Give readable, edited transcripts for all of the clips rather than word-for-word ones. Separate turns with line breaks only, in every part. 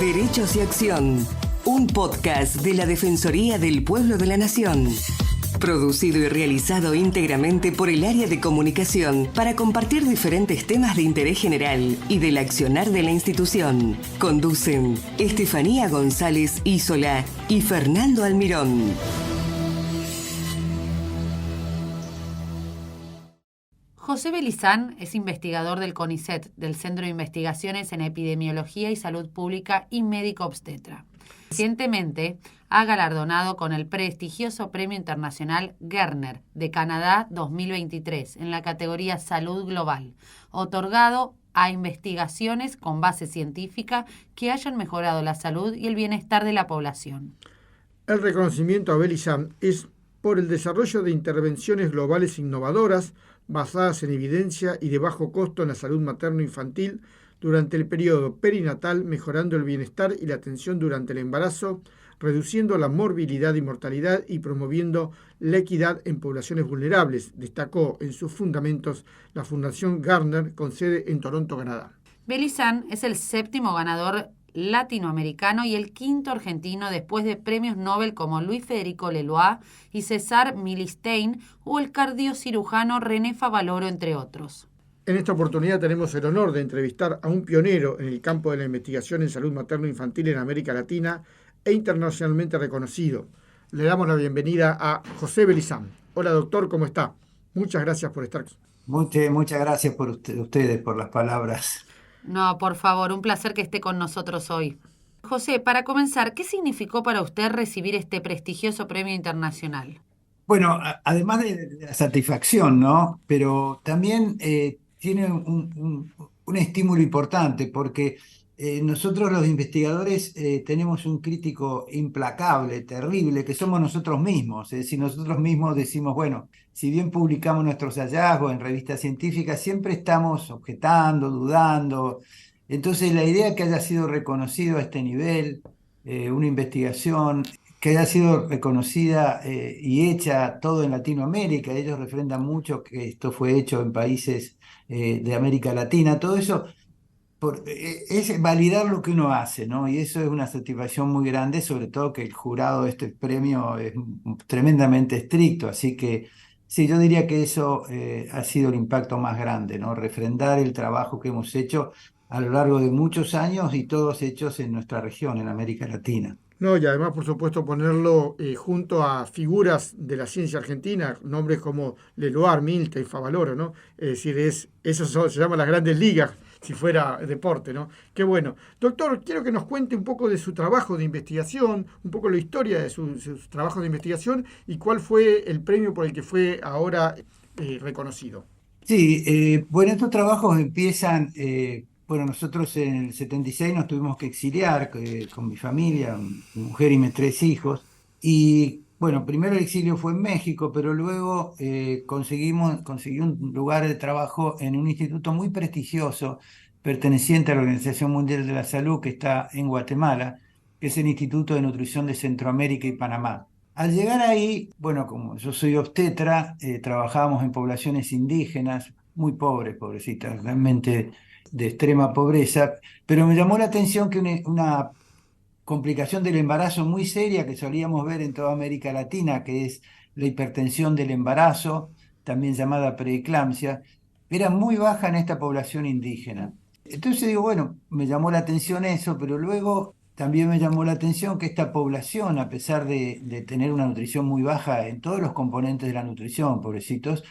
Derechos y Acción, un podcast de la Defensoría del Pueblo de la Nación. Producido y realizado íntegramente por el área de comunicación para compartir diferentes temas de interés general y del accionar de la institución. Conducen Estefanía González Isola y Fernando Almirón.
José Belizán es investigador del CONICET, del Centro de Investigaciones en Epidemiología y Salud Pública y médico obstetra. Recientemente ha galardonado con el prestigioso Premio Internacional Gerner de Canadá 2023 en la categoría Salud Global, otorgado a investigaciones con base científica que hayan mejorado la salud y el bienestar de la población.
El reconocimiento a Belizán es por el desarrollo de intervenciones globales innovadoras basadas en evidencia y de bajo costo en la salud materno-infantil durante el periodo perinatal, mejorando el bienestar y la atención durante el embarazo, reduciendo la morbilidad y mortalidad y promoviendo la equidad en poblaciones vulnerables, destacó en sus fundamentos la Fundación Gardner con sede en Toronto, Canadá.
Belizán es el séptimo ganador latinoamericano y el quinto argentino después de premios Nobel como Luis Federico Leloir y César Milstein o el cardiocirujano René Favaloro, entre otros.
En esta oportunidad tenemos el honor de entrevistar a un pionero en el campo de la investigación en salud materno-infantil en América Latina e internacionalmente reconocido. Le damos la bienvenida a José Belizán. Hola doctor, ¿cómo está? Muchas gracias por estar.
Muchas gracias por ustedes, por las palabras.
No, por favor, un placer que esté con nosotros hoy. José, para comenzar, ¿qué significó para usted recibir este prestigioso premio internacional?
Bueno, además de la satisfacción, ¿no? Pero también tiene un estímulo importante porque nosotros los investigadores tenemos un crítico implacable, terrible, que somos nosotros mismos. Es decir, nosotros mismos decimos, bueno, si bien publicamos nuestros hallazgos en revistas científicas, siempre estamos objetando, dudando. Entonces, la idea que haya sido reconocido a este nivel, una investigación que haya sido reconocida y hecha todo en Latinoamérica, ellos refrendan mucho que esto fue hecho en países de América Latina, todo eso es validar lo que uno hace, ¿no? Y eso es una satisfacción muy grande, sobre todo que el jurado de este premio es tremendamente estricto, así que sí, yo diría que eso ha sido el impacto más grande, ¿no? Refrendar el trabajo que hemos hecho a lo largo de muchos años y todos hechos en nuestra región, en América Latina.
No, y además, por supuesto, ponerlo junto a figuras de la ciencia argentina, nombres como Leloir, Milstein, Favaloro, ¿no? Es decir, se llaman las grandes ligas, si fuera deporte, ¿no? Qué bueno. Doctor, quiero que nos cuente un poco de su trabajo de investigación, un poco la historia de sus trabajos de investigación y cuál fue el premio por el que fue ahora reconocido.
Sí, bueno, estos trabajos empiezan... Bueno, nosotros en el 76 nos tuvimos que exiliar con mi familia, mi mujer y mis 3 hijos. Y bueno, primero el exilio fue en México, pero luego conseguí un lugar de trabajo en un instituto muy prestigioso perteneciente a la Organización Mundial de la Salud que está en Guatemala, que es el Instituto de Nutrición de Centroamérica y Panamá. Al llegar ahí, bueno, como yo soy obstetra, trabajábamos en poblaciones indígenas, muy pobres, pobrecitas, realmente de extrema pobreza, pero me llamó la atención que una complicación del embarazo muy seria que solíamos ver en toda América Latina, que es la hipertensión del embarazo, también llamada preeclampsia, era muy baja en esta población indígena. Entonces digo, bueno, me llamó la atención eso, pero luego también me llamó la atención que esta población, a pesar de tener una nutrición muy baja en todos los componentes de la nutrición, pobrecitos,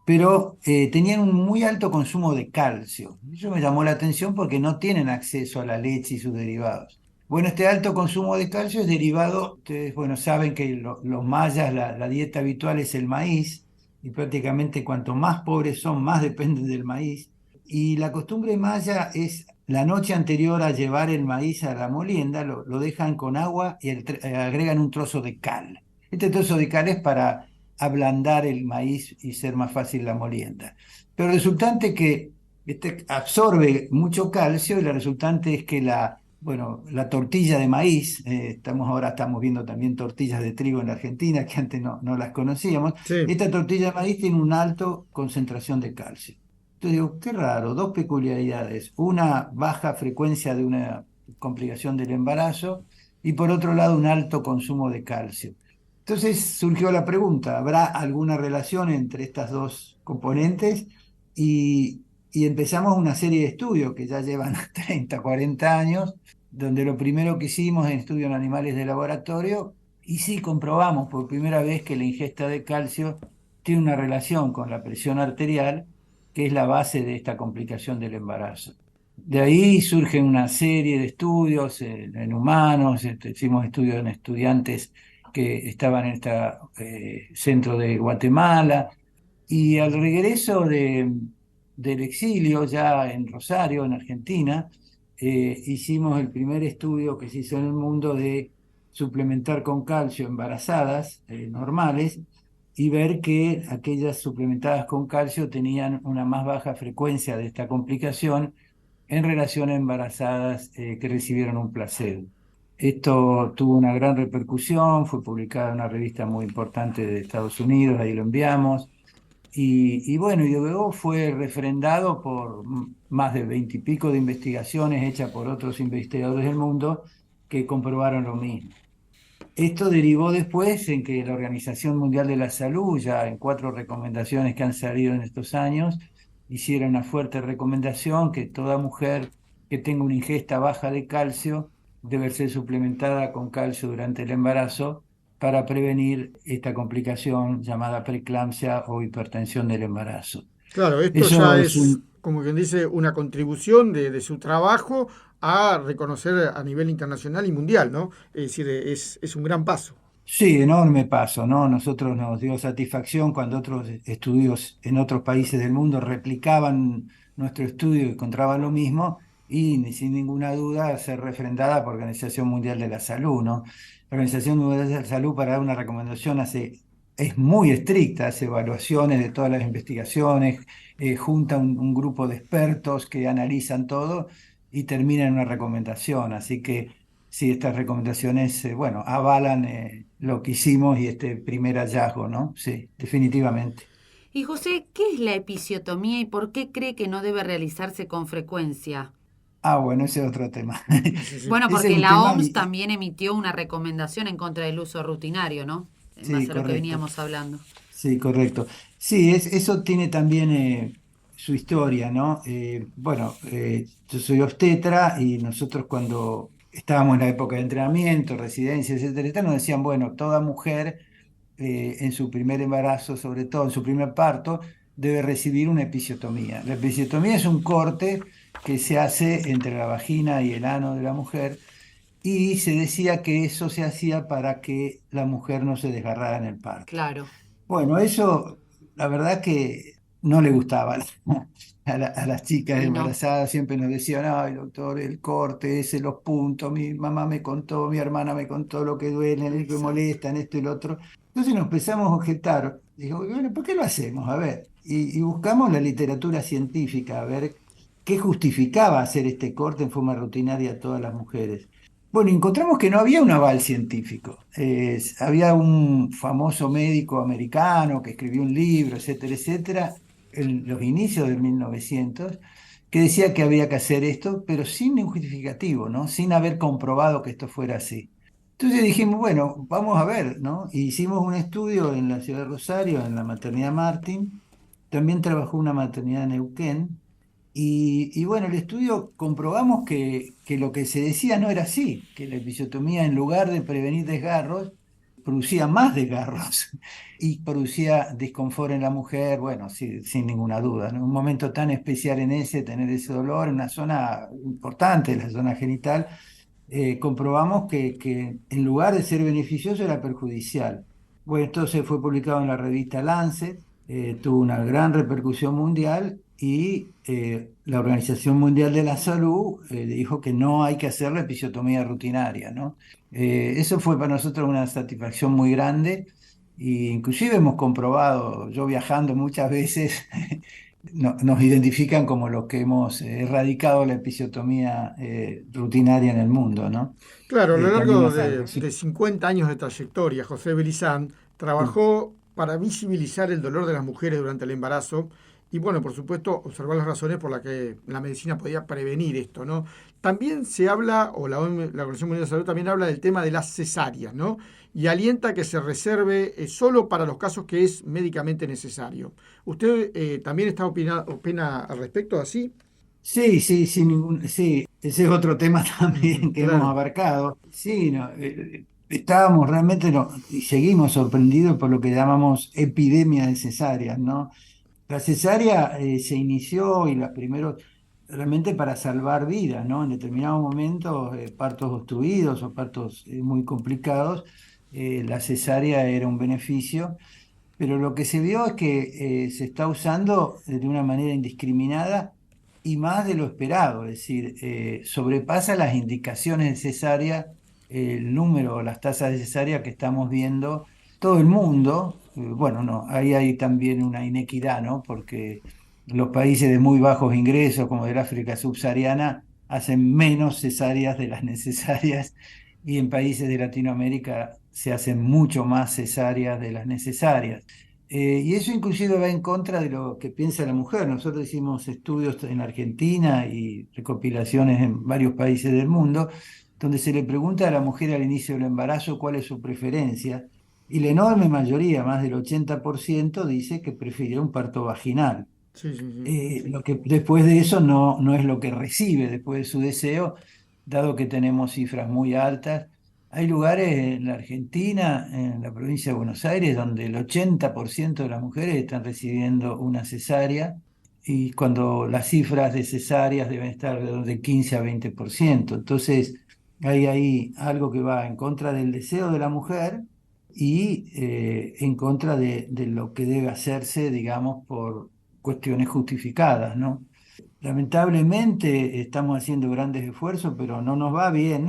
pero tenían un muy alto consumo de calcio. Eso me llamó la atención porque no tienen acceso a la leche y sus derivados. Bueno, este alto consumo de calcio es derivado, ustedes, bueno, saben que los mayas, la dieta habitual es el maíz, y prácticamente cuanto más pobres son, más dependen del maíz. Y la costumbre maya es la noche anterior a llevar el maíz a la molienda, lo dejan con agua y agregan un trozo de cal. Este trozo de cal es para ablandar el maíz y ser más fácil la molienda. Pero el resultante es que absorbe mucho calcio y la resultante es que la tortilla de maíz, ahora estamos viendo también tortillas de trigo en la Argentina, que antes no las conocíamos.
Sí.
Esta tortilla de maíz tiene una alta concentración de calcio. Entonces digo, qué raro, dos peculiaridades. Una baja frecuencia de una complicación del embarazo, y por otro lado un alto consumo de calcio. Entonces surgió la pregunta, ¿habrá alguna relación entre estas dos componentes? Y empezamos una serie de estudios que ya llevan 30, 40 años, donde lo primero que hicimos en estudios en animales de laboratorio, y sí comprobamos por primera vez que la ingesta de calcio tiene una relación con la presión arterial, que es la base de esta complicación del embarazo. De ahí surgen una serie de estudios en humanos, hicimos estudios en estudiantes que estaban en este centro de Guatemala, y al regreso del exilio, ya en Rosario, en Argentina, hicimos el primer estudio que se hizo en el mundo de suplementar con calcio embarazadas normales, y ver que aquellas suplementadas con calcio tenían una más baja frecuencia de esta complicación en relación a embarazadas que recibieron un placebo. Esto tuvo una gran repercusión, fue publicado en una revista muy importante de Estados Unidos, ahí lo enviamos. Y bueno, y luego fue refrendado por más de 20 y pico de investigaciones hechas por otros investigadores del mundo que comprobaron lo mismo. Esto derivó después en que la Organización Mundial de la Salud, ya en 4 recomendaciones que han salido en estos años, hiciera una fuerte recomendación que toda mujer que tenga una ingesta baja de calcio debe ser suplementada con calcio durante el embarazo para prevenir esta complicación llamada preeclampsia o hipertensión del embarazo.
Claro, esto ya
Eso es
es,
un,
como quien dice, una contribución de su trabajo a reconocer a nivel internacional y mundial, ¿no? Es decir, es un gran paso.
Sí, enorme paso, ¿no? Nosotros nos dio satisfacción cuando otros estudios en otros países del mundo replicaban nuestro estudio y encontraban lo mismo, y sin ninguna duda ser refrendada por la Organización Mundial de la Salud, ¿no? La Organización Mundial de la Salud, para dar una recomendación, es muy estricta, hace evaluaciones de todas las investigaciones, junta un grupo de expertos que analizan todo y termina en una recomendación, así que sí, estas recomendaciones, bueno, avalan lo que hicimos y este primer hallazgo, ¿no? Sí, definitivamente.
Y José, ¿qué es la episiotomía y por qué cree que no debe realizarse con frecuencia?
Ah, bueno, ese es otro tema.
Sí, sí.
Bueno,
Ese es
porque
un
la
tema,
OMS también emitió una recomendación en contra del uso rutinario, ¿no? En
sí,
base a lo que
correcto.
veníamos hablando.
Sí, correcto. Sí, eso tiene también su historia, ¿no? Bueno, yo soy obstetra, y nosotros cuando estábamos en la época de entrenamiento, residencia, etcétera, etcétera, nos decían, bueno, toda mujer en su primer embarazo, sobre todo en su primer parto, debe recibir una episiotomía. La episiotomía es un corte que se hace entre la vagina y el ano de la mujer, y se decía que eso se hacía para que la mujer no se desgarrara en el parto.
Claro.
Bueno, eso la verdad que no le gustaba a las chicas
Y no.
embarazadas, siempre nos decían, ay doctor, el corte, ese, los puntos, mi mamá me contó, mi hermana me contó lo que duele, lo que
Exacto.
molesta, en esto y lo otro. Entonces nos empezamos a objetar, digo, bueno, ¿por qué lo hacemos? A ver, y buscamos la literatura científica, a ver qué justificaba hacer este corte en forma rutinaria a todas las mujeres. Bueno, encontramos que no había un aval científico. Había un famoso médico americano que escribió un libro, etcétera, etcétera, en los inicios del 1900, que decía que había que hacer esto, pero sin ningún justificativo, ¿no? Sin haber comprobado que esto fuera así. Entonces dijimos, bueno, vamos a ver, ¿no? Y hicimos un estudio en la ciudad de Rosario, en la maternidad Martín. También trabajó una maternidad en Neuquén. Y bueno, el estudio comprobamos que lo que se decía no era así, que la episiotomía, en lugar de prevenir desgarros, producía más desgarros y producía disconfort en la mujer, bueno, sí, sin ninguna duda, ¿no? Un momento tan especial en ese, tener ese dolor en una zona importante, la zona genital, comprobamos que en lugar de ser beneficioso era perjudicial. Bueno, esto se fue publicado en la revista Lancet, tuvo una gran repercusión mundial, y la Organización Mundial de la Salud dijo que no hay que hacer la episiotomía rutinaria, ¿no? Eso fue para nosotros una satisfacción muy grande, e inclusive hemos comprobado, yo viajando muchas veces, nos identifican como los que hemos erradicado la episiotomía rutinaria en el mundo, ¿no?
Claro, a lo
También
largo
es algo,
de
sí.
50 años de trayectoria, José Belizán
Sí.
trabajó para visibilizar el dolor de las mujeres durante el embarazo y, bueno, por supuesto, observar las razones por las que la medicina podía prevenir esto, ¿no? También se habla, o la Organización Mundial de la Salud también habla del tema de las cesáreas, ¿no? Y alienta que se reserve solo para los casos que es médicamente necesario. ¿Usted también opina al respecto así?
Sí, sí, sí, ese es otro tema también que hemos
Claro.
abarcado. Sí, no, estábamos realmente y seguimos sorprendidos por lo que llamamos epidemia de cesáreas, ¿no? La cesárea se inició y las primeros realmente para salvar vidas, ¿no? En determinados momentos, partos obstruidos o partos muy complicados, la cesárea era un beneficio, pero lo que se vio es que se está usando de una manera indiscriminada y más de lo esperado, es decir, sobrepasa las indicaciones de cesárea, el número, las tasas de cesárea que estamos viendo todo el mundo. Bueno, no, ahí hay también una inequidad, ¿no? Porque los países de muy bajos ingresos, como del África subsahariana, hacen menos cesáreas de las necesarias y en países de Latinoamérica se hacen mucho más cesáreas de las necesarias. Y eso inclusive va en contra de lo que piensa la mujer. Nosotros hicimos estudios en Argentina y recopilaciones en varios países del mundo, donde se le pregunta a la mujer al inicio del embarazo cuál es su preferencia, y la enorme mayoría, más del 80%, dice que prefiere un parto vaginal.
Sí, sí, sí.
Lo que después de eso no es lo que recibe después de su deseo, dado que tenemos cifras muy altas. Hay lugares en la Argentina, en la provincia de Buenos Aires, donde el 80% de las mujeres están recibiendo una cesárea, y cuando las cifras de cesáreas deben estar de 15 a 20%. Entonces, hay ahí algo que va en contra del deseo de la mujer y en contra de lo que debe hacerse, digamos, por cuestiones justificadas, ¿no? Lamentablemente estamos haciendo grandes esfuerzos, pero no nos va bien.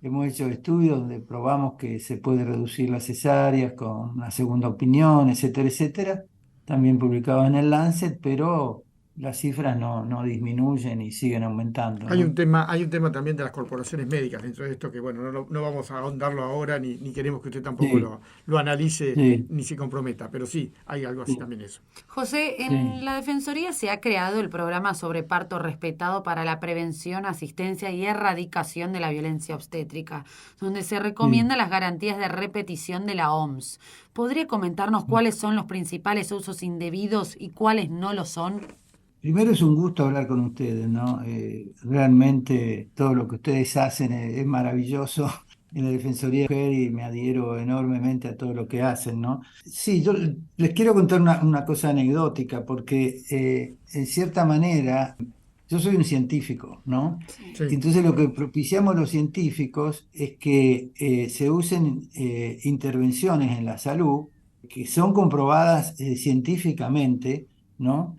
Hemos hecho estudios donde probamos que se puede reducir las cesáreas con una segunda opinión, etcétera, etcétera. También publicados en el Lancet, pero las cifras no disminuyen y siguen aumentando, ¿no?
Hay un tema también de las corporaciones médicas dentro de esto que, bueno, no vamos a ahondarlo ahora, ni queremos que usted tampoco
Sí,
lo analice
sí,
ni se comprometa, pero sí, hay algo así
sí,
también eso.
José,
sí.
en la Defensoría se ha creado el programa sobre parto respetado para la prevención, asistencia y erradicación de la violencia obstétrica, donde se
Sí.
recomiendan las garantías de repetición de la OMS. ¿Podría comentarnos cuáles son los principales usos indebidos y cuáles no lo son?
Primero es un gusto hablar con ustedes, ¿no? Realmente todo lo que ustedes hacen es maravilloso en la Defensoría de la Mujer y me adhiero enormemente a todo lo que hacen, ¿no? Sí, yo les quiero contar una cosa anecdótica porque en cierta manera yo soy un científico, ¿no?
Sí.
Sí,
Entonces lo que propiciamos los científicos es que se usen intervenciones en la salud que son comprobadas científicamente, ¿no?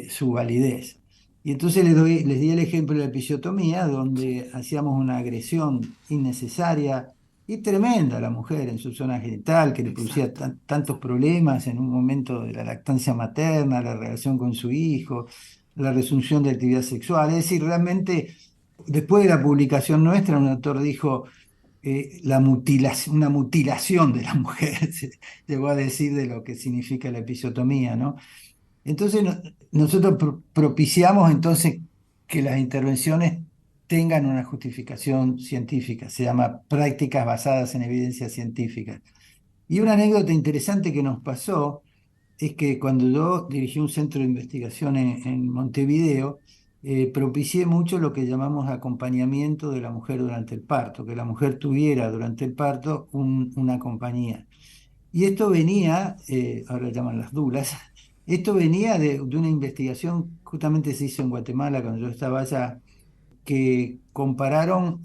Su validez. Y entonces les di el ejemplo de la episiotomía, donde hacíamos una agresión innecesaria y tremenda a la mujer en su zona genital, que le producía
Exacto.
tantos problemas en un momento de la lactancia materna, la relación con su hijo, la resunción de actividad sexual. Es decir, realmente, después de la publicación nuestra, un autor dijo una mutilación de la mujer, se llegó a decir de lo que significa la episiotomía, ¿no? Entonces nosotros propiciamos entonces que las intervenciones tengan una justificación científica, se llama prácticas basadas en evidencia científica. Y una anécdota interesante que nos pasó es que cuando yo dirigí un centro de investigación en Montevideo, propicié mucho lo que llamamos acompañamiento de la mujer durante el parto, que la mujer tuviera durante el parto una compañía. Y esto venía, ahora llaman las dulas, esto venía de una investigación, justamente se hizo en Guatemala cuando yo estaba allá, que compararon,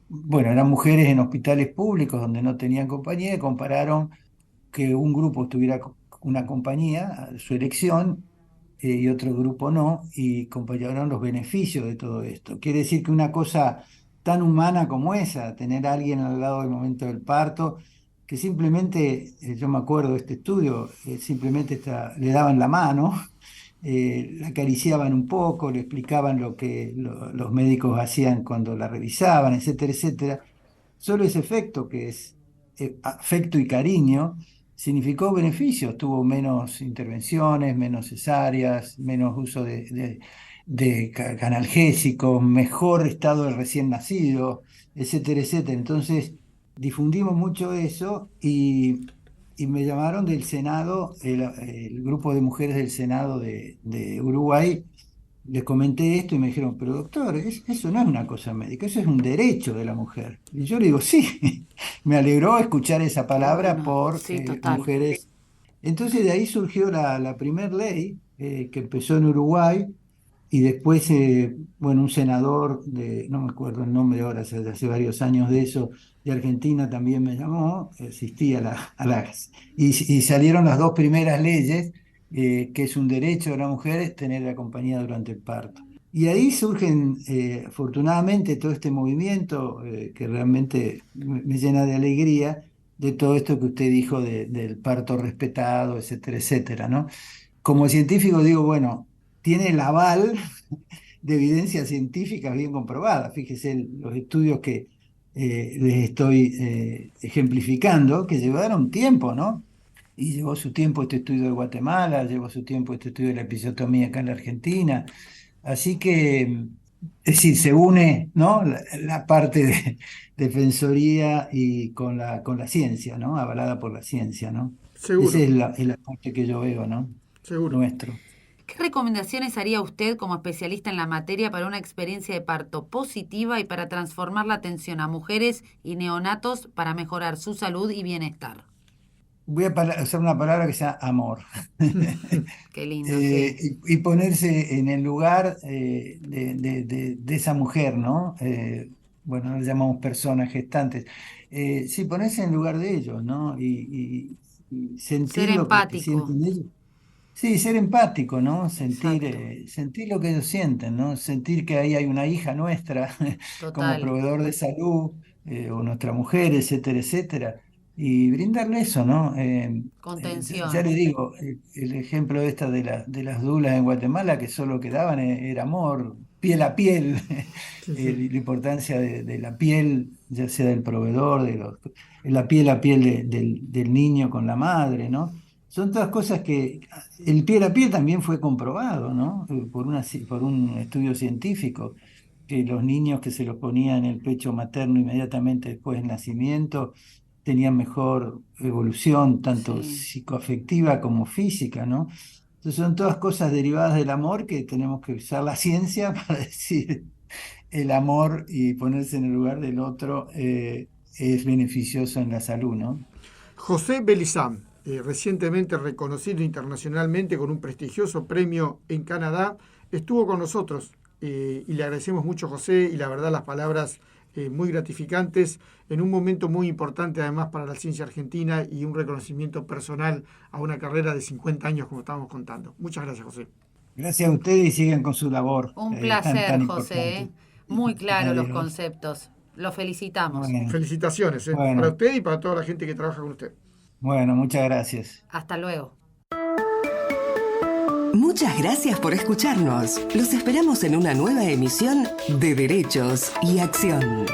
bueno, eran mujeres en hospitales públicos donde no tenían compañía, y compararon que un grupo tuviera una compañía a su elección y otro grupo no, y compararon los beneficios de todo esto. Quiere decir que una cosa tan humana como esa, tener a alguien al lado del momento del parto, que simplemente, yo me acuerdo de este estudio, simplemente le daban la mano, la acariciaban un poco, le explicaban lo que los médicos hacían cuando la revisaban, etcétera, etcétera. Solo ese efecto, que es afecto y cariño, significó beneficios. Tuvo menos intervenciones, menos cesáreas, menos uso analgésicos, mejor estado del recién nacido, etcétera, etcétera. Entonces, difundimos mucho eso y me llamaron del Senado, el grupo de mujeres del Senado de Uruguay. Les comenté esto y me dijeron, pero doctor, eso no es una cosa médica, eso es un derecho de la mujer. Y yo le digo, sí, me alegró escuchar esa
Qué
palabra
bueno.
por
Sí, total.
mujeres. Entonces de ahí surgió la primera ley que empezó en Uruguay y después, bueno, un senador no me acuerdo el nombre ahora, hace varios años de eso, de Argentina también me llamó, asistí y salieron las dos primeras leyes, que es un derecho de la mujer tener la compañía durante el parto. Y ahí surgen, afortunadamente, todo este movimiento que realmente me llena de alegría, de todo esto que usted dijo del parto respetado, etcétera, etcétera, ¿no? Como científico digo, bueno, tiene el aval de evidencias científicas bien comprobadas. Fíjese los estudios que les estoy ejemplificando, que llevaron tiempo, ¿no? Y llevó su tiempo este estudio de Guatemala, llevó su tiempo este estudio de la episiotomía acá en la Argentina. Así que, es decir, se une, ¿no? La parte de defensoría y con la ciencia, ¿no? Avalada por la ciencia, ¿no? Esa
Seguro,
es la parte que yo veo, ¿no?
seguro.
Nuestro.
¿Qué recomendaciones haría usted como especialista en la materia para una experiencia de parto positiva y para transformar la atención a mujeres y neonatos para mejorar su salud y bienestar?
Voy a usar una palabra que sea amor.
Qué lindo, sí.
Y ponerse en el lugar de esa mujer, ¿no? Bueno, no le llamamos personas gestantes. Sí, ponerse en el lugar de ellos, ¿no? Y
Ser
sentir lo que
empático.
sienten ellos. Sí, ser empático, ¿no?
Exacto.
Sentir lo que ellos sienten, ¿no? Sentir que ahí hay una hija nuestra como
Total.
proveedor de salud, o nuestra mujer, etcétera, etcétera. Y brindarle eso, ¿no? Ya
Contención.
le digo, el ejemplo de las dulas en Guatemala, que solo quedaban era amor, piel a piel,
Sí, sí.
la importancia de la piel, ya sea del proveedor, la piel a piel del niño con la madre, ¿no? Son todas cosas que el piel a piel también fue comprobado, ¿no? Por un estudio científico, que los niños que se los ponían en el pecho materno inmediatamente después del nacimiento tenían mejor evolución, tanto
Sí.
psicoafectiva como física, ¿no? Entonces son todas cosas derivadas del amor que tenemos que usar la ciencia para decir el amor y ponerse en el lugar del otro es beneficioso en la salud, ¿no?
José Belizam, recientemente reconocido internacionalmente con un prestigioso premio en Canadá, estuvo con nosotros y le agradecemos mucho, José, y la verdad las palabras muy gratificantes en un momento muy importante además para la ciencia argentina y un reconocimiento personal a una carrera de 50 años como estábamos contando. Muchas gracias, José.
Gracias a ustedes y sigan con su labor
Un
tan
placer, José,
importante.
¿eh? Muy claro los
Adiós.
conceptos. Lo felicitamos.
Bueno,
Felicitaciones para
bueno,
usted y para toda la gente que trabaja con usted.
bueno, muchas gracias.
Hasta luego.
Muchas gracias por escucharnos. Los esperamos en una nueva emisión de Derechos y Acción.